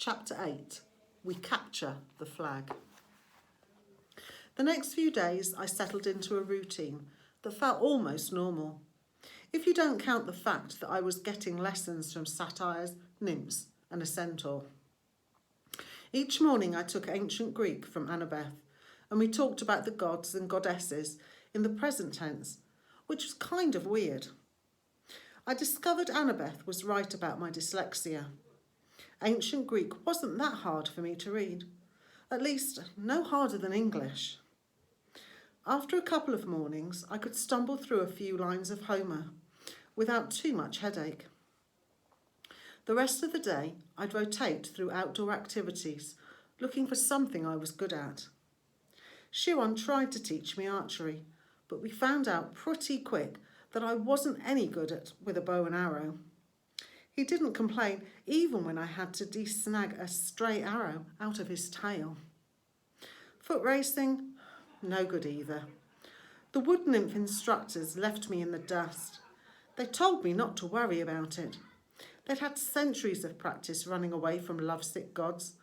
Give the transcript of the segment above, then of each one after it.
Chapter 8. We capture the flag. The next few days I settled into a routine that felt almost normal, if you don't count the fact that I was getting lessons from satyrs, nymphs and a centaur. Each morning I took ancient Greek from Annabeth, and we talked about the gods and goddesses in the present tense, which was kind of weird. I discovered Annabeth was right about my dyslexia. Ancient Greek wasn't that hard for me to read, at least no harder than English. After a couple of mornings, I could stumble through a few lines of Homer without too much headache. The rest of the day, I'd rotate through outdoor activities, looking for something I was good at. Shiron tried to teach me archery, but we found out pretty quick that I wasn't any good with a bow and arrow. He didn't complain even when I had to de-snag a stray arrow out of his tail. Foot racing, no good either. The wood nymph instructors left me in the dust. They told me not to worry about it. They'd had centuries of practice running away from lovesick gods,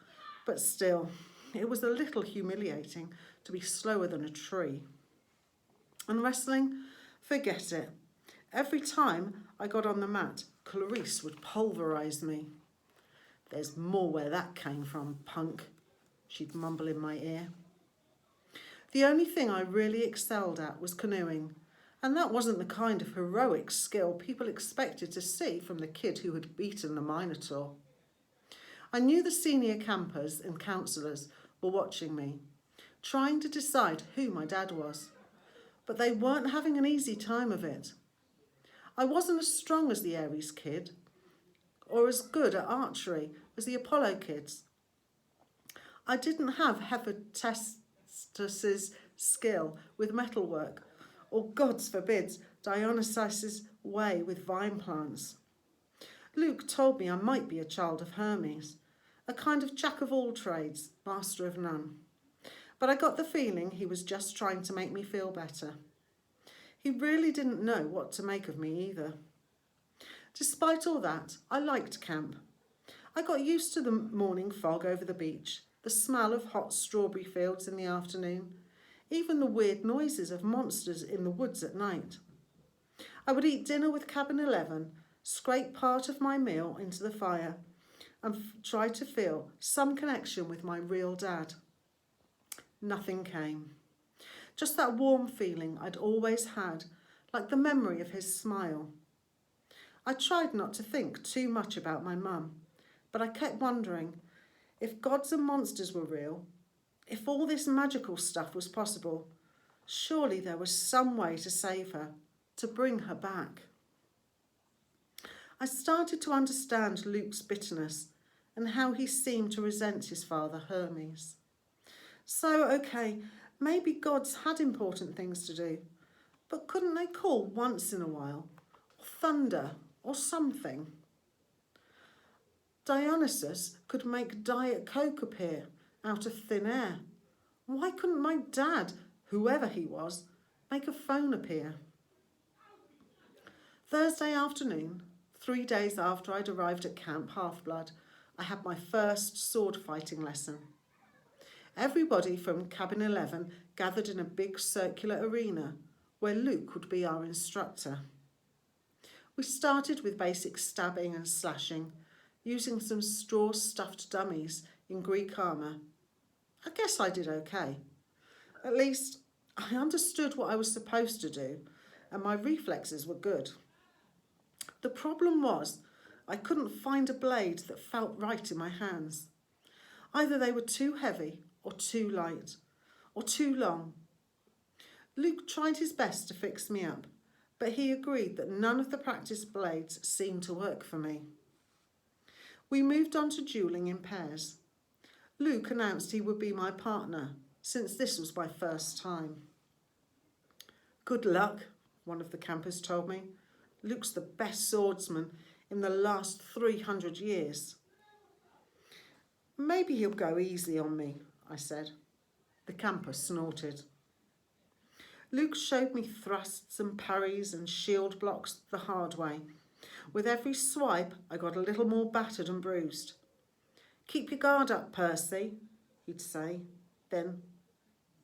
but still, it was a little humiliating to be slower than a tree. And wrestling, forget it. Every time I got on the mat, Clarice would pulverise me. "There's more where that came from, punk," she'd mumble in my ear. The only thing I really excelled at was canoeing, and that wasn't the kind of heroic skill people expected to see from the kid who had beaten the Minotaur. I knew the senior campers and counsellors were watching me, trying to decide who my dad was, but they weren't having an easy time of it. I wasn't as strong as the Aries kid, or as good at archery as the Apollo kids. I didn't have Hephaestus's skill with metalwork, or, gods forbid, Dionysus's way with vine plants. Luke told me I might be a child of Hermes, a kind of jack of all trades, master of none. But I got the feeling he was just trying to make me feel better. He really didn't know what to make of me either. Despite all that, I liked camp. I got used to the morning fog over the beach, the smell of hot strawberry fields in the afternoon, even the weird noises of monsters in the woods at night. I would eat dinner with Cabin 11, scrape part of my meal into the fire, and try to feel some connection with my real dad. Nothing came. Just that warm feeling I'd always had, like the memory of his smile. I tried not to think too much about my mum, but I kept wondering, if gods and monsters were real, if all this magical stuff was possible, surely there was some way to save her, to bring her back. I started to understand Luke's bitterness and how he seemed to resent his father Hermes. So, okay, maybe gods had important things to do, but couldn't they call once in a while, or thunder, or something? Dionysus could make Diet Coke appear out of thin air. Why couldn't my dad, whoever he was, make a phone appear? Thursday afternoon, 3 days after I'd arrived at Camp Half-Blood, I had my first sword fighting lesson. Everybody from Cabin 11 gathered in a big circular arena where Luke would be our instructor. We started with basic stabbing and slashing, using some straw-stuffed dummies in Greek armour. I guess I did okay. At least, I understood what I was supposed to do, and my reflexes were good. The problem was, I couldn't find a blade that felt right in my hands. Either they were too heavy, or too light, or too long. Luke tried his best to fix me up, but he agreed that none of the practice blades seemed to work for me. We moved on to duelling in pairs. Luke announced he would be my partner, since this was my first time. "Good luck," one of the campers told me. "Luke's the best swordsman in the last 300 years. "Maybe he'll go easy on me," I said. The camper snorted. Luke showed me thrusts and parries and shield blocks the hard way. With every swipe, I got a little more battered and bruised. "Keep your guard up, Percy," he'd say, then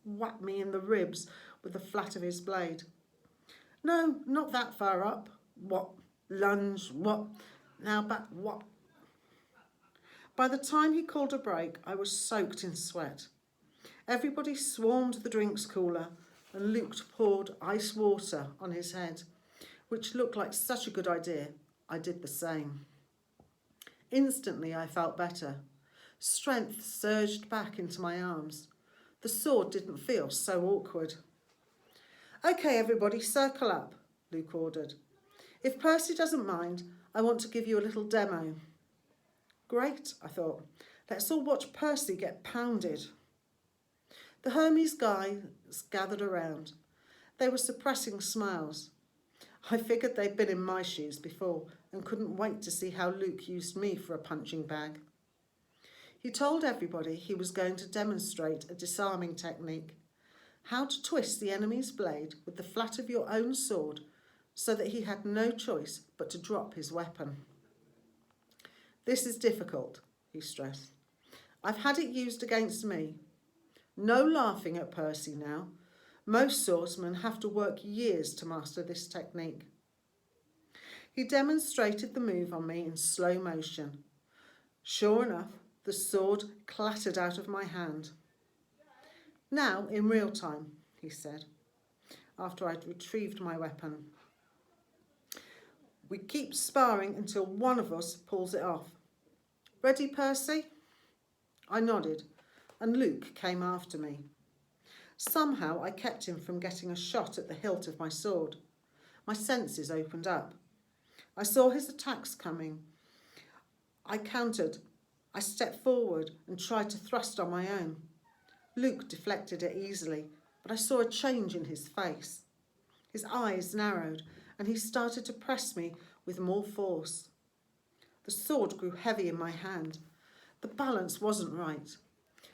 whack me in the ribs with the flat of his blade. "No, not that far up. What? Lunge, what? Now back, what?" By the time he called a break, I was soaked in sweat. Everybody swarmed the drinks cooler and Luke poured ice water on his head, which looked like such a good idea. I did the same. Instantly I felt better. Strength surged back into my arms. The sword didn't feel so awkward. "Okay, everybody, circle up," Luke ordered. "If Percy doesn't mind, I want to give you a little demo." Great, I thought. Let's all watch Percy get pounded. The Hermes guys gathered around. They were suppressing smiles. I figured they'd been in my shoes before and couldn't wait to see how Luke used me for a punching bag. He told everybody he was going to demonstrate a disarming technique, how to twist the enemy's blade with the flat of your own sword so that he had no choice but to drop his weapon. "This is difficult," he stressed. "I've had it used against me. No laughing at Percy now. Most swordsmen have to work years to master this technique." He demonstrated the move on me in slow motion. Sure enough, the sword clattered out of my hand. "Now, in real time," he said, after I'd retrieved my weapon. "We keep sparring until one of us pulls it off. Ready, Percy?" I nodded, and Luke came after me. Somehow I kept him from getting a shot at the hilt of my sword. My senses opened up. I saw his attacks coming. I countered. I stepped forward and tried to thrust on my own. Luke deflected it easily, but I saw a change in his face. His eyes narrowed, and he started to press me with more force. The sword grew heavy in my hand. The balance wasn't right.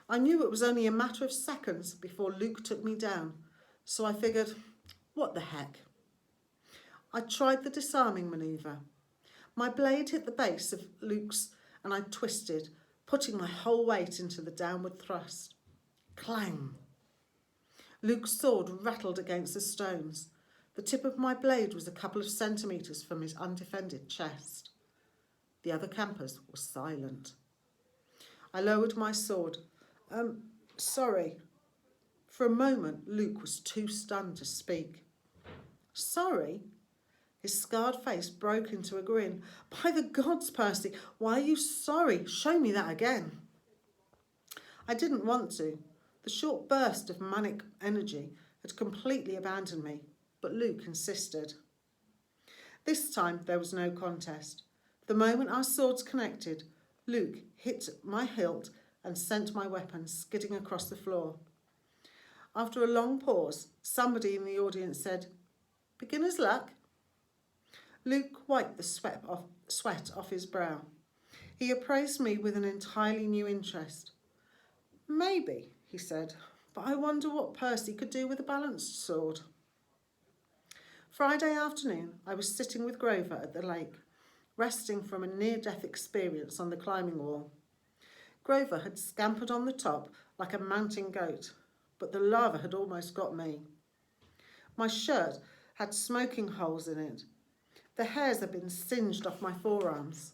I knew it was only a matter of seconds before Luke took me down, so I figured, what the heck? I tried the disarming manoeuvre. My blade hit the base of Luke's and I twisted, putting my whole weight into the downward thrust. Clang! Luke's sword rattled against the stones. The tip of my blade was a couple of centimetres from his undefended chest. The other campers were silent. I lowered my sword. Sorry." For a moment, Luke was too stunned to speak. "Sorry?" His scarred face broke into a grin. "By the gods, Percy, why are you sorry? Show me that again." I didn't want to. The short burst of manic energy had completely abandoned me, but Luke insisted. This time there was no contest. The moment our swords connected, Luke hit my hilt and sent my weapon skidding across the floor. After a long pause, somebody in the audience said, "Beginner's luck?" Luke wiped the sweat off his brow. He appraised me with an entirely new interest. "Maybe," he said, "but I wonder what Percy could do with a balanced sword." Friday afternoon, I was sitting with Grover at the lake, resting from a near-death experience on the climbing wall. Grover had scampered on the top like a mountain goat, but the lava had almost got me. My shirt had smoking holes in it. The hairs had been singed off my forearms.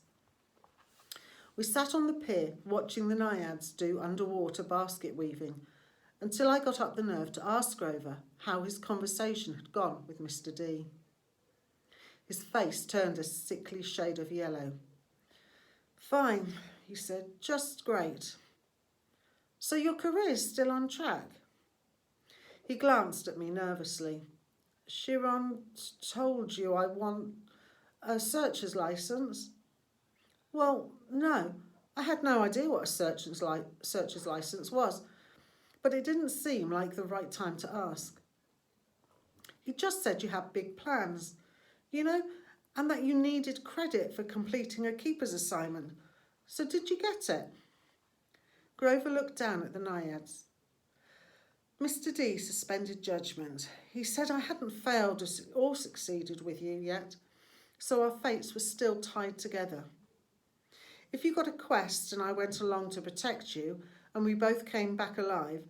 We sat on the pier watching the naiads do underwater basket weaving until I got up the nerve to ask Grover how his conversation had gone with Mr. D. His face turned a sickly shade of yellow. "Fine," he said, "just great." "So your career's still on track?" He glanced at me nervously. "Chiron told you I want a searcher's license?" "Well, no. I had no idea what a searcher's license was, but it didn't seem like the right time to ask." "He just said you had big plans, and that you needed credit for completing a keeper's assignment. So did you get it?" Grover looked down at the naiads. Mr. D suspended judgment. He said I hadn't failed or succeeded with you yet, so our fates were still tied together. If you got a quest and I went along to protect you and we both came back alive,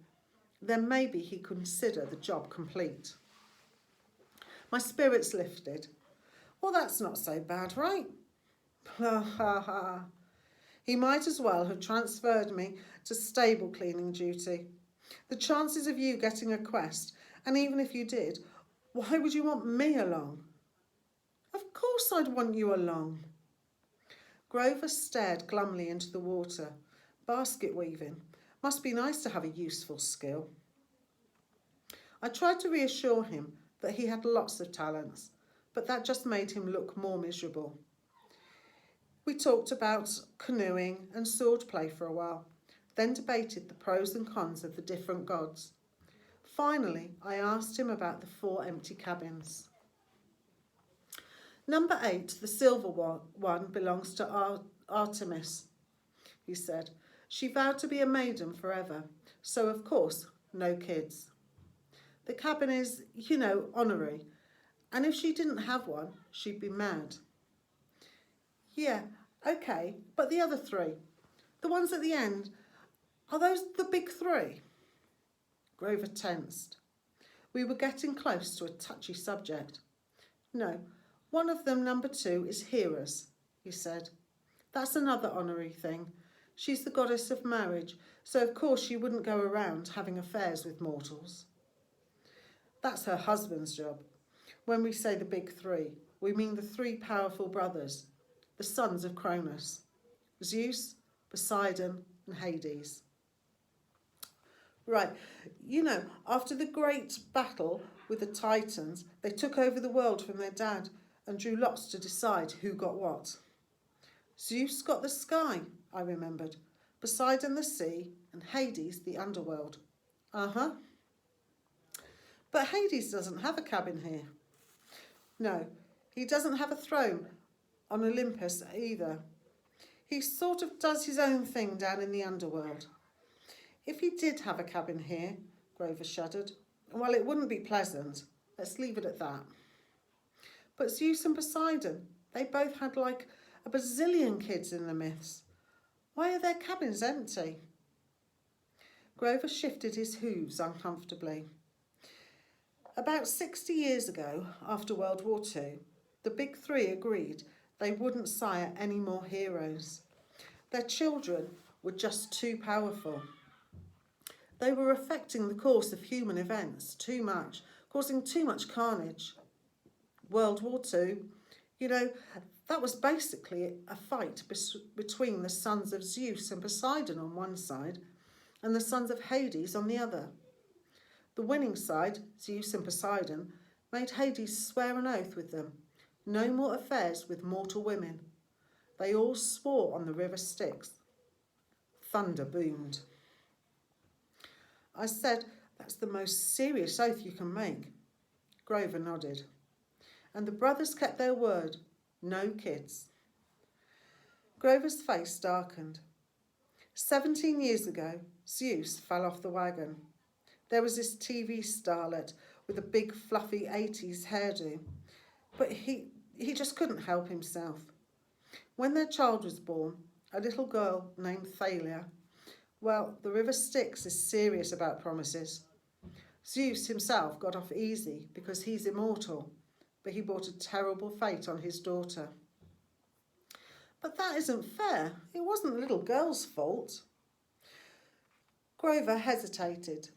then maybe he'd consider the job complete. My spirits lifted. Well, that's not so bad, right? Ha ha ha. He might as well have transferred me to stable cleaning duty. The chances of you getting a quest, and even if you did, why would you want me along? Of course I'd want you along. Grover stared glumly into the water. Basket weaving. Must be nice to have a useful skill. I tried to reassure him that he had lots of talents, but that just made him look more miserable. We talked about canoeing and swordplay for a while, then debated the pros and cons of the different gods. Finally, I asked him about the 4 empty cabins. Number 8, the silver one, belongs to Artemis, he said. She vowed to be a maiden forever, so of course, no kids. The cabin is, honorary, and if she didn't have one, she'd be mad. Yeah, okay, but the other 3, the ones at the end, are those the big 3? Grover tensed. We were getting close to a touchy subject. No, one of them, number 2, is Hera's, he said. That's another honorary thing. She's the goddess of marriage, so of course she wouldn't go around having affairs with mortals. That's her husband's job. When we say the big 3, we mean the 3 powerful brothers, the sons of Cronus, Zeus, Poseidon and Hades. Right, after the great battle with the Titans, they took over the world from their dad and drew lots to decide who got what. Zeus got the sky, I remembered, Poseidon the sea, and Hades the underworld. Uh-huh. But Hades doesn't have a cabin here. No, he doesn't have a throne on Olympus either. He sort of does his own thing down in the underworld. If he did have a cabin here, Grover shuddered, well, it wouldn't be pleasant. Let's leave it at that. But Zeus and Poseidon, they both had like a bazillion kids in the myths. Why are their cabins empty? Grover shifted his hooves uncomfortably. About 60 years ago, after World War II, the big 3 agreed they wouldn't sire any more heroes. Their children were just too powerful. They were affecting the course of human events too much, causing too much carnage. World War II, that was basically a fight between the sons of Zeus and Poseidon on one side and the sons of Hades on the other. The winning side, Zeus and Poseidon, made Hades swear an oath with them. No more affairs with mortal women. They all swore on the river Styx. Thunder boomed. I said, that's the most serious oath you can make. Grover nodded. And the brothers kept their word. No kids. Grover's face darkened. 17 years ago, Zeus fell off the wagon. There was this TV starlet with a big fluffy 80s hairdo, but he just couldn't help himself. When their child was born, a little girl named Thalia, well, the river Styx is serious about promises. Zeus himself got off easy because he's immortal, but he brought a terrible fate on his daughter. But that isn't fair. It wasn't the little girl's fault. Grover hesitated.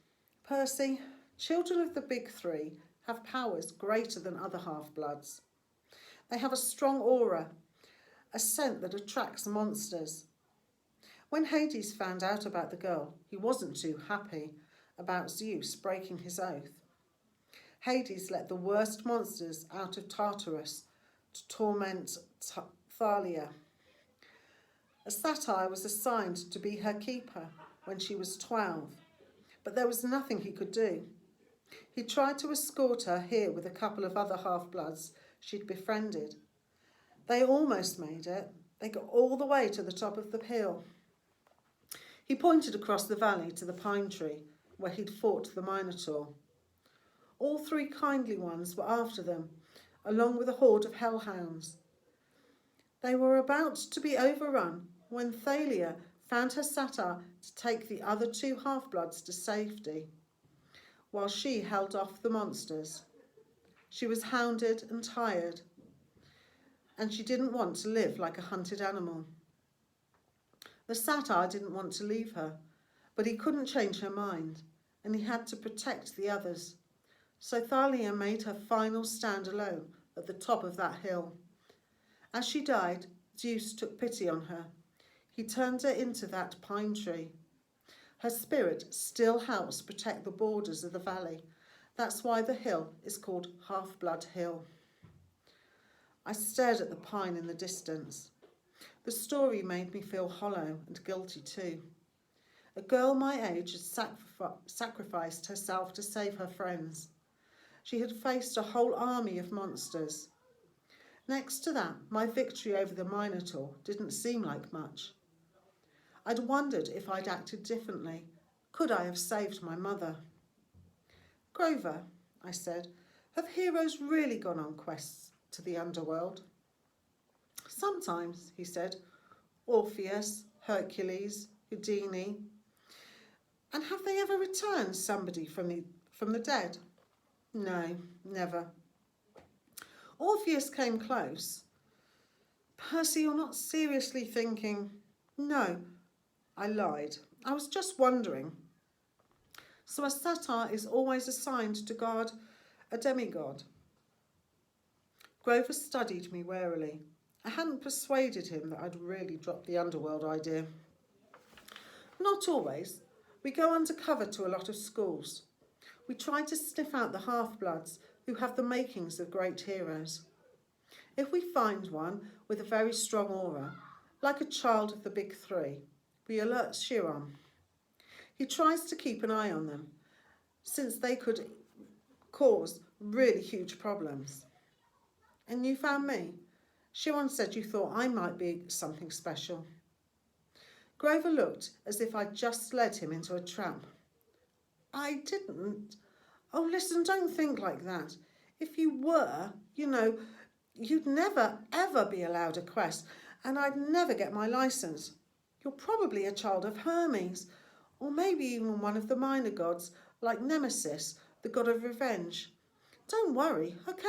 Percy, children of the big 3 have powers greater than other half-bloods. They have a strong aura, a scent that attracts monsters. When Hades found out about the girl, he wasn't too happy about Zeus breaking his oath. Hades let the worst monsters out of Tartarus to torment Thalia. A satyr was assigned to be her keeper when she was 12, but there was nothing he could do. He tried to escort her here with a couple of other half-bloods she'd befriended. They almost made it. They got all the way to the top of the hill. He pointed across the valley to the pine tree where he'd fought the Minotaur. All 3 kindly ones were after them, along with a horde of hellhounds. They were about to be overrun when Thalia found her satyr to take the other two half-bloods to safety, while she held off the monsters. She was hounded and tired, and she didn't want to live like a hunted animal. The satyr didn't want to leave her, but he couldn't change her mind, and he had to protect the others. So Thalia made her final stand alone at the top of that hill. As she died, Zeus took pity on her. He turned her into that pine tree. Her spirit still helps protect the borders of the valley. That's why the hill is called Half-Blood Hill. I stared at the pine in the distance. The story made me feel hollow and guilty too. A girl my age had sacrificed herself to save her friends. She had faced a whole army of monsters. Next to that, my victory over the Minotaur didn't seem like much. I'd wondered if I'd acted differently. Could I have saved my mother? Grover, I said, have heroes really gone on quests to the underworld? Sometimes, he said. Orpheus, Hercules, Houdini. And have they ever returned somebody from the dead? No, never. Orpheus came close. Percy, you're not seriously thinking? No, I lied. I was just wondering. So a satyr is always assigned to guard a demigod? Grover studied me warily. I hadn't persuaded him that I'd really dropped the underworld idea. Not always. We go undercover to a lot of schools. We try to sniff out the half-bloods who have the makings of great heroes. If we find one with a very strong aura, like a child of the big three, we alert Chiron. He tries to keep an eye on them, since they could cause really huge problems. And you found me. Chiron said you thought I might be something special. Grover looked as if I'd just led him into a trap. I didn't. Oh, listen, don't think like that. If you were, you'd never, ever be allowed a quest, and I'd never get my license. You're probably a child of Hermes, or maybe even one of the minor gods, like Nemesis, the god of revenge. Don't worry, okay?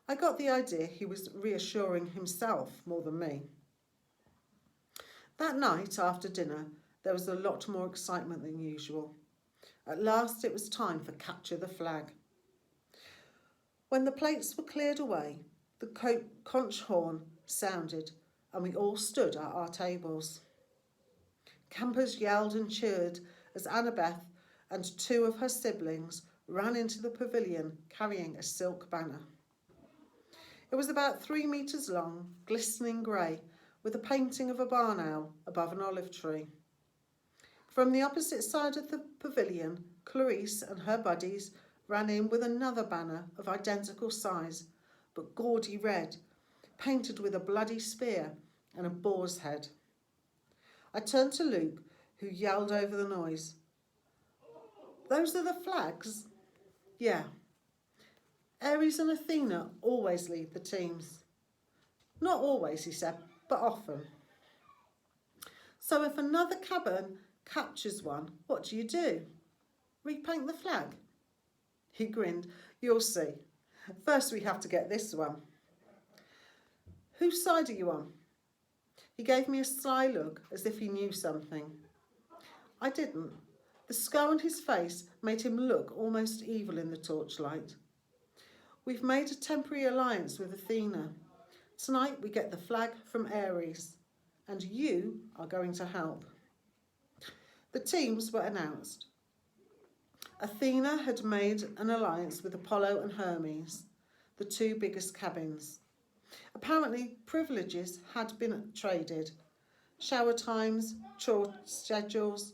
I got the idea he was reassuring himself more than me. That night, after dinner, there was a lot more excitement than usual. At last, it was time for Capture the Flag. When the plates were cleared away, the conch horn sounded, and we all stood at our tables. Campers yelled and cheered as Annabeth and two of her siblings ran into the pavilion carrying a silk banner. It was about 3 metres long, glistening grey, with a painting of a barn owl above an olive tree. From the opposite side of the pavilion, Clarice and her buddies ran in with another banner of identical size, but gaudy red, painted with a bloody spear and a boar's head. I turned to Luke, who yelled over the noise. Those are the flags? Yeah. Ares and Athena always lead the teams. Not always, he said, but often. So if another cabin captures one, what do? Repaint the flag? He grinned. You'll see. First we have to get this one. Whose side are you on? He gave me a sly look as if he knew something. I didn't. The scar on his face made him look almost evil in the torchlight. We've made a temporary alliance with Athena. Tonight we get the flag from Ares, and you are going to help. The teams were announced. Athena had made an alliance with Apollo and Hermes, the two biggest cabins. Apparently, privileges had been traded. Shower times, chore schedules,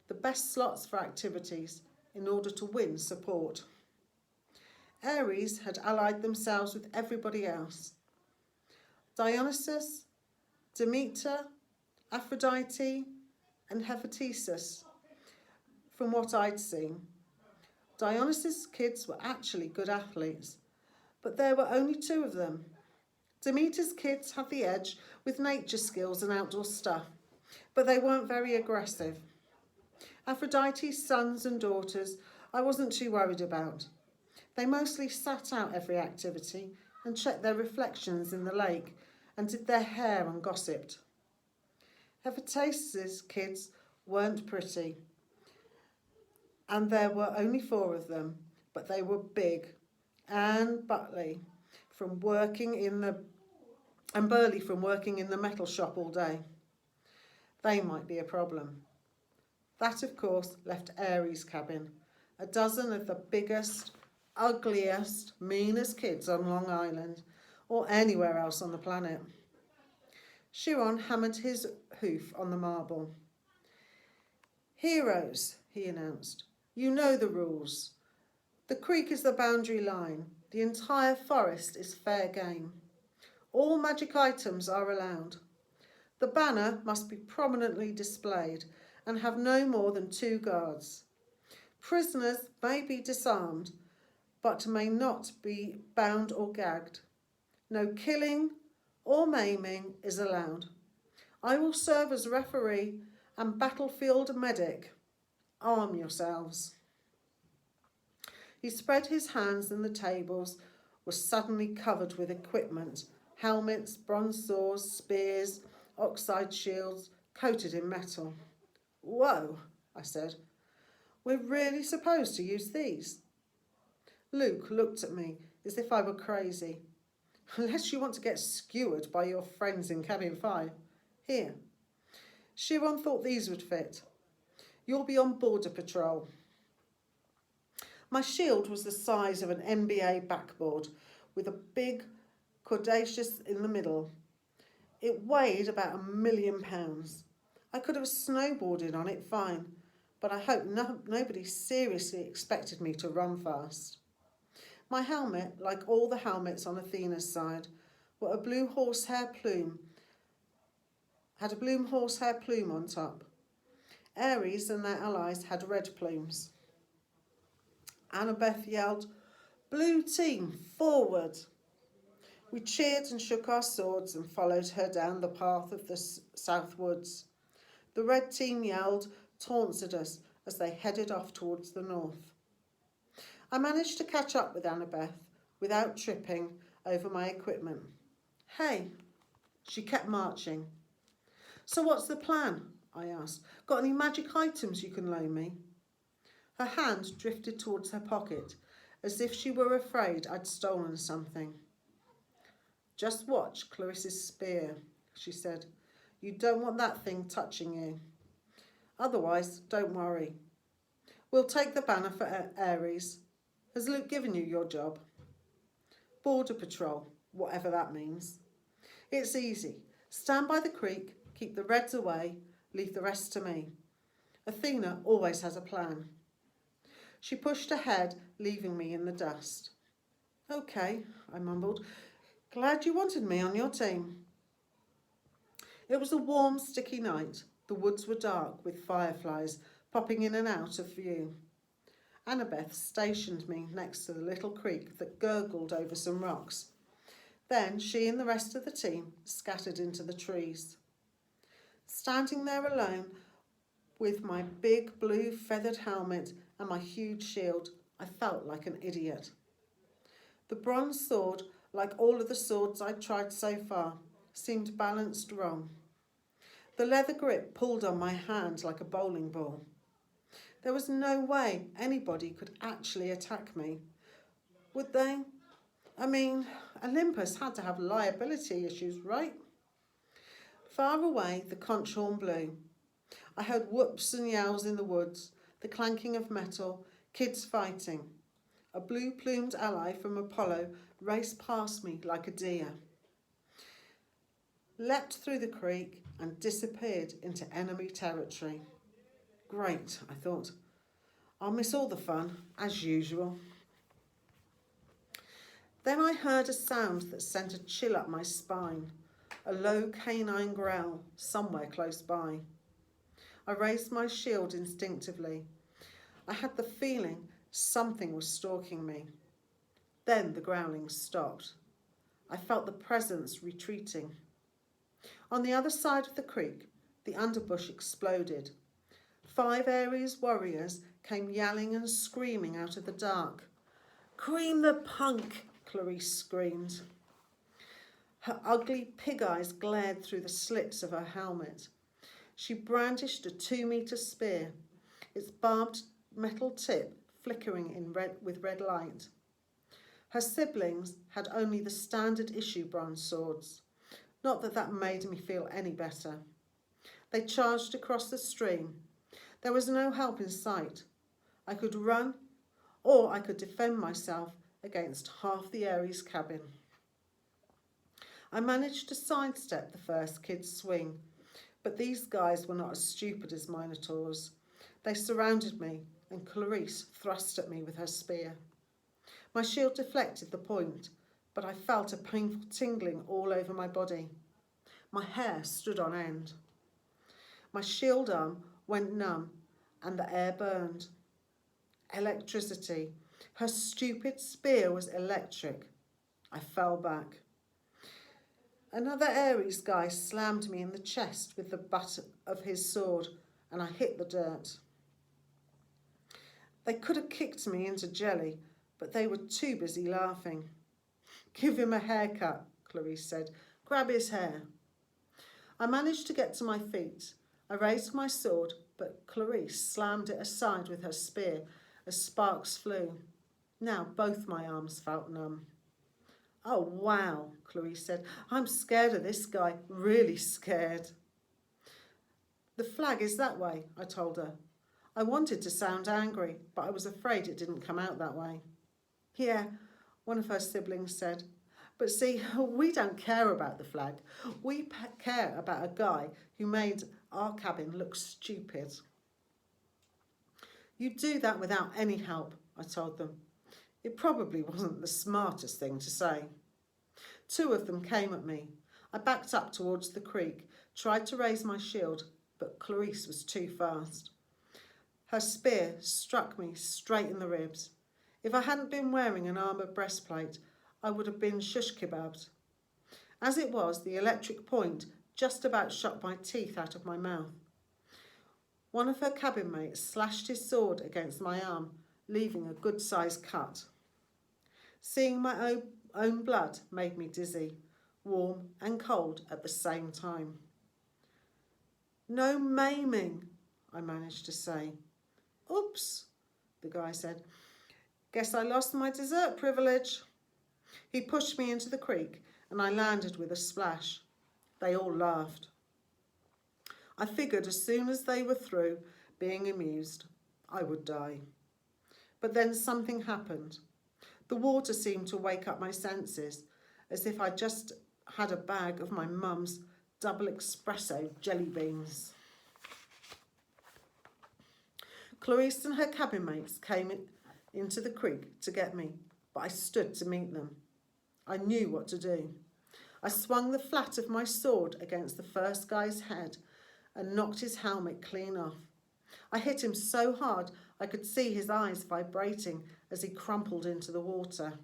the best slots for activities in order to win support. Ares had allied themselves with everybody else. Dionysus, Demeter, Aphrodite, and Hephaestus, from what I'd seen. Dionysus' kids were actually good athletes, but there were only 2 of them. Demeter's kids had the edge with nature skills and outdoor stuff, but they weren't very aggressive. Aphrodite's sons and daughters I wasn't too worried about. They mostly sat out every activity and checked their reflections in the lake and did their hair and gossiped. Hephaestus's kids weren't pretty, and there were only 4 of them, but they were big and Burley from working in the metal shop all day. They might be a problem. That, of course, left Ares' cabin, a dozen of the biggest, ugliest, meanest kids on Long Island or anywhere else on the planet. Chiron hammered his hoof on the marble. "Heroes," he announced, "you know the rules. The creek is the boundary line. The entire forest is fair game. All magic items are allowed. The banner must be prominently displayed and have no more than 2 guards. Prisoners may be disarmed, but may not be bound or gagged. No killing or maiming is allowed. I will serve as referee and battlefield medic. Arm yourselves." He spread his hands and the tables were suddenly covered with equipment, helmets, bronze swords, spears, oxide shields, coated in metal. "Whoa," I said. "We're really supposed to use these?" Luke looked at me as if I were crazy. "Unless you want to get skewered by your friends in cabin 5. Here." Chiron thought these would fit. "You'll be on border patrol." My shield was the size of an NBA backboard with a big cordaceous in the middle. It weighed about 1,000,000 pounds. I could have snowboarded on it fine, but I hope nobody seriously expected me to run fast. My helmet, like all the helmets on Athena's side, had a blue horsehair plume on top. Ares and their allies had red plumes. Annabeth yelled, "Blue team, forward!" We cheered and shook our swords and followed her down the path of the south woods. The red team yelled taunts at us as they headed off towards the north. I managed to catch up with Annabeth without tripping over my equipment. "Hey," she kept marching. "So what's the plan?" I asked. "Got any magic items you can loan me?" Her hand drifted towards her pocket, as if she were afraid I'd stolen something. "Just watch Clarissa's spear," she said. "You don't want that thing touching you. Otherwise, don't worry. We'll take the banner for Ares. Has Luke given you your job?" "Border patrol, whatever that means. It's easy. Stand by the creek, keep the Reds away, leave the rest to me. Athena always has a plan." She pushed ahead, leaving me in the dust. "Okay," I mumbled. "Glad you wanted me on your team." It was a warm, sticky night. The woods were dark, with fireflies popping in and out of view. Annabeth stationed me next to the little creek that gurgled over some rocks. Then she and the rest of the team scattered into the trees. Standing there alone, with my big blue feathered helmet and my huge shield, I felt like an idiot. The bronze sword, like all of the swords I'd tried so far, seemed balanced wrong. The leather grip pulled on my hand like a bowling ball. There was no way anybody could actually attack me. Would they? I mean, Olympus had to have liability issues, right? Far away, the conch horn blew. I heard whoops and yowls in the woods, the clanking of metal, kids fighting. A blue-plumed ally from Apollo raced past me like a deer, leapt through the creek and disappeared into enemy territory. Great, I thought. I'll miss all the fun, as usual. Then I heard a sound that sent a chill up my spine, a low canine growl somewhere close by. I raised my shield instinctively. I had the feeling something was stalking me. Then the growling stopped. I felt the presence retreating. On the other side of the creek, the underbush exploded. 5 Aries warriors came yelling and screaming out of the dark. "Cream the punk!" Clarice screamed. Her ugly pig eyes glared through the slits of her helmet. She brandished a 2-metre spear, its barbed metal tip flickering with red light. Her siblings had only the standard issue bronze swords. Not that that made me feel any better. They charged across the stream. There was no help in sight. I could run, or I could defend myself against half the Aries cabin. I managed to sidestep the first kid's swing, but these guys were not as stupid as Minotaurs. They surrounded me, and Clarice thrust at me with her spear. My shield deflected the point, but I felt a painful tingling all over my body. My hair stood on end. My shield arm went numb, and the air burned. Electricity. Her stupid spear was electric. I fell back. Another Aries guy slammed me in the chest with the butt of his sword, and I hit the dirt. They could have kicked me into jelly, but they were too busy laughing. "Give him a haircut," Clarice said. "Grab his hair." I managed to get to my feet. I raised my sword, but Clarice slammed it aside with her spear as sparks flew. Now both my arms felt numb. "Oh, wow," Clarice said. "I'm scared of this guy, really scared." "The flag is that way," I told her. I wanted to sound angry, but I was afraid it didn't come out that way. "Yeah," one of her siblings said. "But see, we don't care about the flag. We care about a guy who made our cabin look stupid." "You do that without any help," I told them. It probably wasn't the smartest thing to say. 2 of them came at me. I backed up towards the creek, tried to raise my shield, but Clarice was too fast. Her spear struck me straight in the ribs. If I hadn't been wearing an armour breastplate, I would have been shish kebabbed. As it was, the electric point just about shot my teeth out of my mouth. One of her cabin mates slashed his sword against my arm, leaving a good-sized cut. Seeing my own blood made me dizzy, warm and cold at the same time. "No maiming," I managed to say. "Oops," the guy said. "Guess I lost my dessert privilege." He pushed me into the creek and I landed with a splash. They all laughed. I figured as soon as they were through being amused, I would die. But then something happened. The water seemed to wake up my senses, as if I just had a bag of my mum's double espresso jelly beans. Clarice and her cabin mates came into the creek to get me, but I stood to meet them. I knew what to do. I swung the flat of my sword against the first guy's head and knocked his helmet clean off. I hit him so hard I could see his eyes vibrating as he crumpled into the water.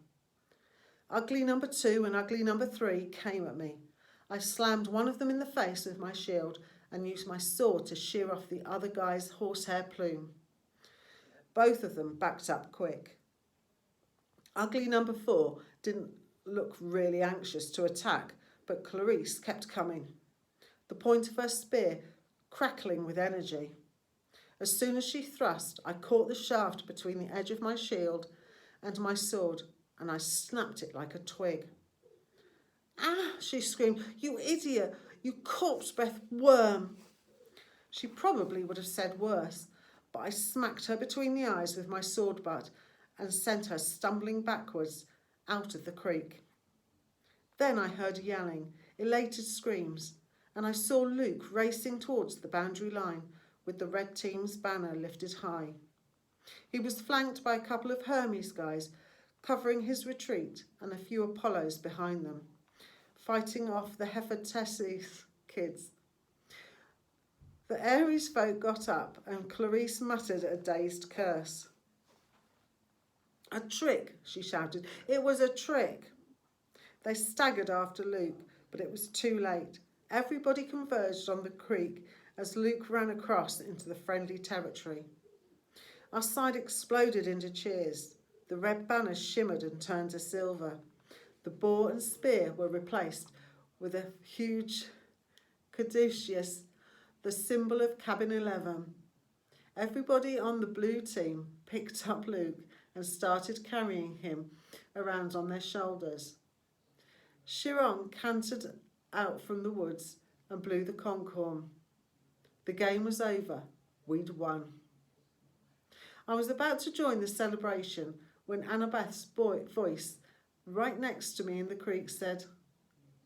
Ugly number 2 and ugly number 3 came at me. I slammed one of them in the face with my shield and used my sword to shear off the other guy's horsehair plume. Both of them backed up quick. Ugly number 4 didn't look really anxious to attack, but Clarice kept coming, the point of her spear crackling with energy. As soon as she thrust, I caught the shaft between the edge of my shield and my sword, and I snapped it like a twig. "Ah!" she screamed. "You idiot! You corpse-breath worm!" She probably would have said worse, but I smacked her between the eyes with my sword butt and sent her stumbling backwards out of the creek. Then I heard yelling, elated screams, and I saw Luke racing towards the boundary line with the red team's banner lifted high. He was flanked by a couple of Hermes guys covering his retreat and a few Apollos behind them, fighting off the Hephaestus kids. The Aries folk got up and Clarice muttered a dazed curse. "A trick," she shouted. "It was a trick." They staggered after Luke, but it was too late. Everybody converged on the creek as Luke ran across into the friendly territory. Our side exploded into cheers. The red banners shimmered and turned to silver. The boar and spear were replaced with a huge caduceus, the symbol of Cabin 11. Everybody on the blue team picked up Luke and started carrying him around on their shoulders. Chiron cantered out from the woods and blew the conch horn. The game was over. We'd won. I was about to join the celebration when Annabeth's voice right next to me in the creek said,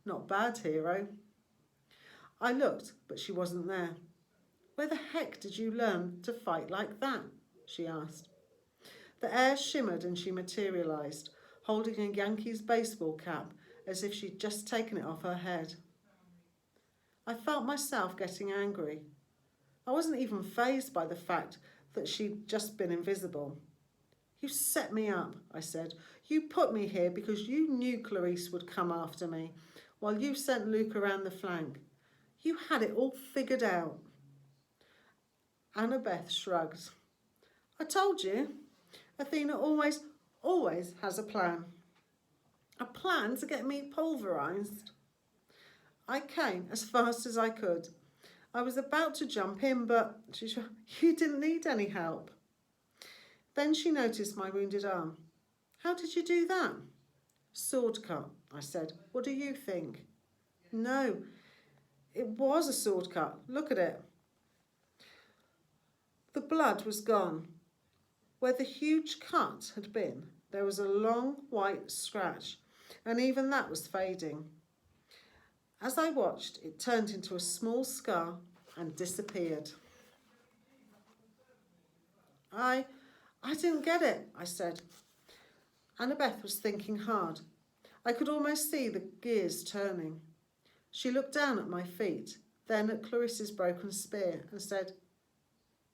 "Not bad, hero." I looked, but she wasn't there. "Where the heck did you learn to fight like that?" she asked. The air shimmered and she materialised, holding a Yankees baseball cap as if she'd just taken it off her head. I felt myself getting angry. I wasn't even fazed by the fact that she'd just been invisible. "You set me up," I said. "You put me here because you knew Clarice would come after me, while you sent Luke around the flank. You had it all figured out." Annabeth shrugged. "I told you, Athena always has a plan. A plan to get me pulverised." I came as fast as I could. I was about to jump in, but she said, "You didn't need any help." Then she noticed my wounded arm. "How did you do that?" "Sword cut," I said. "What do you think?" "No, it was a sword cut. Look at it." The blood was gone. Where the huge cut had been, there was a long white scratch, and even that was fading. As I watched, it turned into a small scar and disappeared. I didn't get it," I said. Annabeth was thinking hard. I could almost see the gears turning. She looked down at my feet, then at Clarisse's broken spear, and said,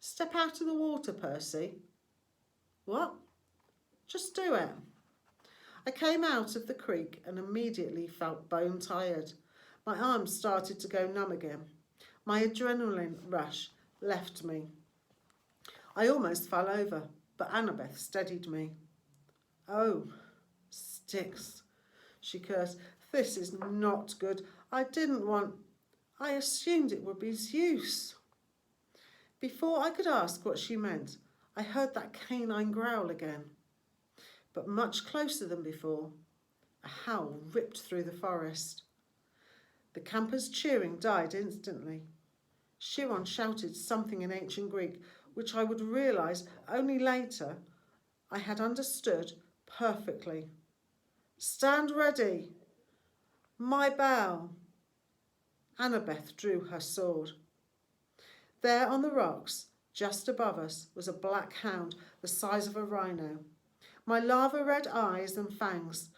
"Step out of the water, Percy." "What?" "Just do it." I came out of the creek and immediately felt bone tired. My arms started to go numb again. My adrenaline rush left me. I almost fell over, but Annabeth steadied me. "Oh, sticks," she cursed. "This is not good. I assumed it would be use." Before I could ask what she meant, I heard that canine growl again. But much closer than before, a howl ripped through the forest. The campers' cheering died instantly. Chiron shouted something in ancient Greek, which I would realise only later I had understood perfectly. "Stand ready! My bow!" Annabeth drew her sword. There on the rocks, just above us, was a black hound the size of a rhino. My lava-red eyes and fangs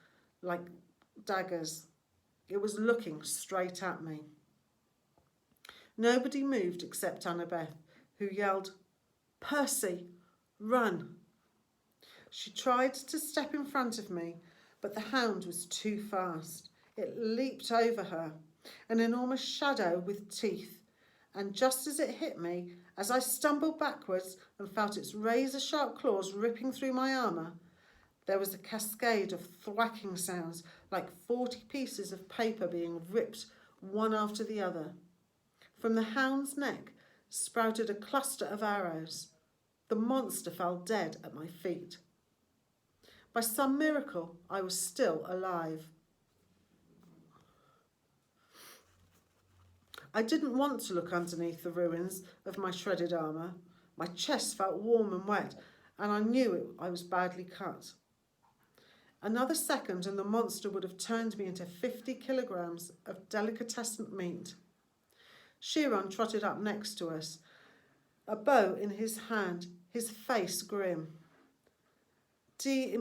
like daggers. It was looking straight at me. Nobody moved except Annabeth, who yelled, "Percy, run!" She tried to step in front of me, but the hound was too fast. It leaped over her, an enormous shadow with teeth, and just as it hit me, as I stumbled backwards and felt its razor-sharp claws ripping through my armour, there was a cascade of thwacking sounds, like 40 pieces of paper being ripped one after the other. From the hound's neck sprouted a cluster of arrows. The monster fell dead at my feet. By some miracle, I was still alive. I didn't want to look underneath the ruins of my shredded armour. My chest felt warm and wet, and I knew I was badly cut. Another second and the monster would have turned me into 50 kilograms of delicatessen meat. Chiron trotted up next to us, a bow in his hand, his face grim. "De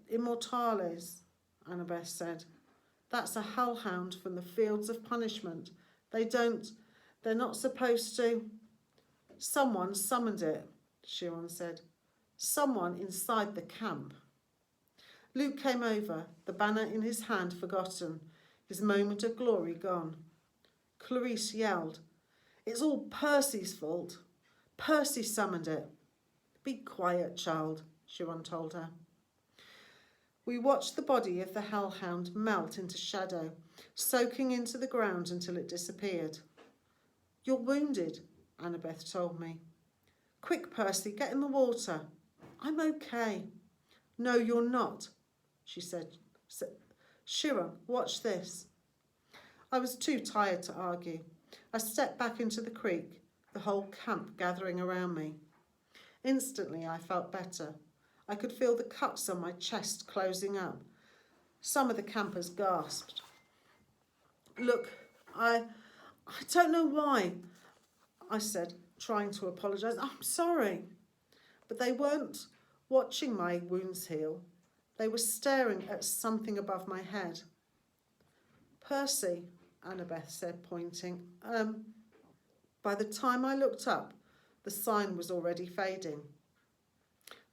immortales," Annabeth said. "That's a hellhound from the fields of punishment. They're not supposed to." "Someone summoned it," Chiron said. "Someone inside the camp." Luke came over, the banner in his hand forgotten, his moment of glory gone. Clarice yelled, "It's all Percy's fault. Percy summoned it." "Be quiet, child," Chiron told her. We watched the body of the hellhound melt into shadow, soaking into the ground until it disappeared. "You're wounded," Annabeth told me. "Quick, Percy, get in the water." "I'm okay." "No, you're not," she said. "Chiron, watch this." I was too tired to argue. I stepped back into the creek, the whole camp gathering around me. Instantly I felt better. I could feel the cuts on my chest closing up. Some of the campers gasped. "Look, I don't know why," I said, trying to apologise. "I'm sorry." But they weren't watching my wounds heal. They were staring at something above my head. "Percy," Annabeth said, pointing. By the time I looked up, the sign was already fading.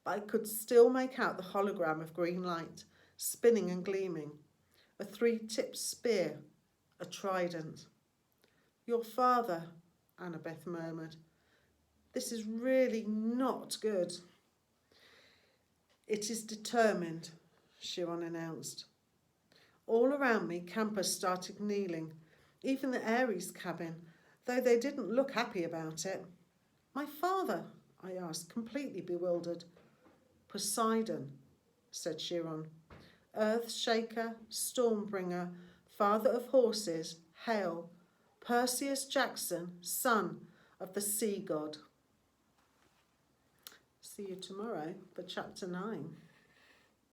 But I could still make out the hologram of green light, spinning and gleaming. A 3-tipped spear, a trident. "Your father," Annabeth murmured. "This is really not good." "It is determined," Chiron announced. All around me, campers started kneeling, even the Aries cabin, though they didn't look happy about it. "My father?" I asked, completely bewildered. "Poseidon," said Chiron. "Earth shaker, stormbringer, father of horses, hail, Perseus Jackson, son of the sea god." See you tomorrow for chapter 9.